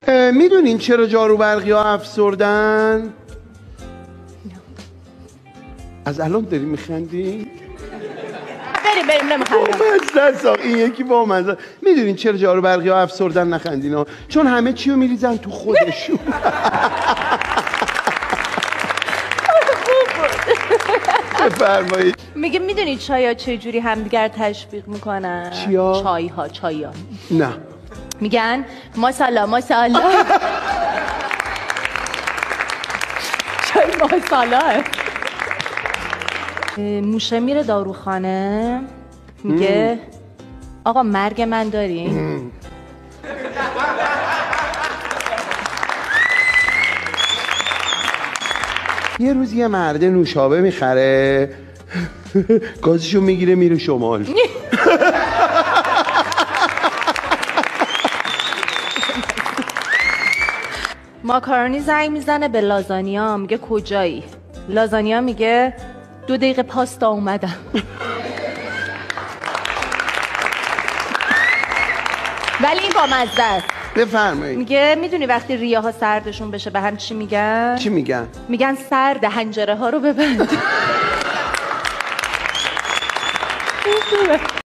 میدونین چرا جارو برقی ها افسردن؟ از الان داری میخندی؟ بریم نمیخندم. این یکی با مزه. میدونین چرا جارو برقی ها افسردن؟ نخندین ها. چون همه چیو میریزن تو خودشون. بفرمایید. میگه میدونی چایا چه جوری همدیگر تشویق میکنن؟ چیا؟ چای‌ها. نه. میگن ماشاءالله چای ماشاءالله. موشه میره داروخانه میگه آقا مرگ من دارین؟ یه روز یه مرده نوشابه میخره گازشو میگیره میره شمال. ماکارونی زنگ میزنه به لازانیا میگه کجایی؟ لازانیا میگه 2 دقیقه پاستا اومدم. ولی این بامزه است. بفرمایید. میگه میدونی وقتی ریه‌ها سردشون بشه به هم چی میگن؟ چی میگن؟ میگن سرد، حنجره ها رو ببند.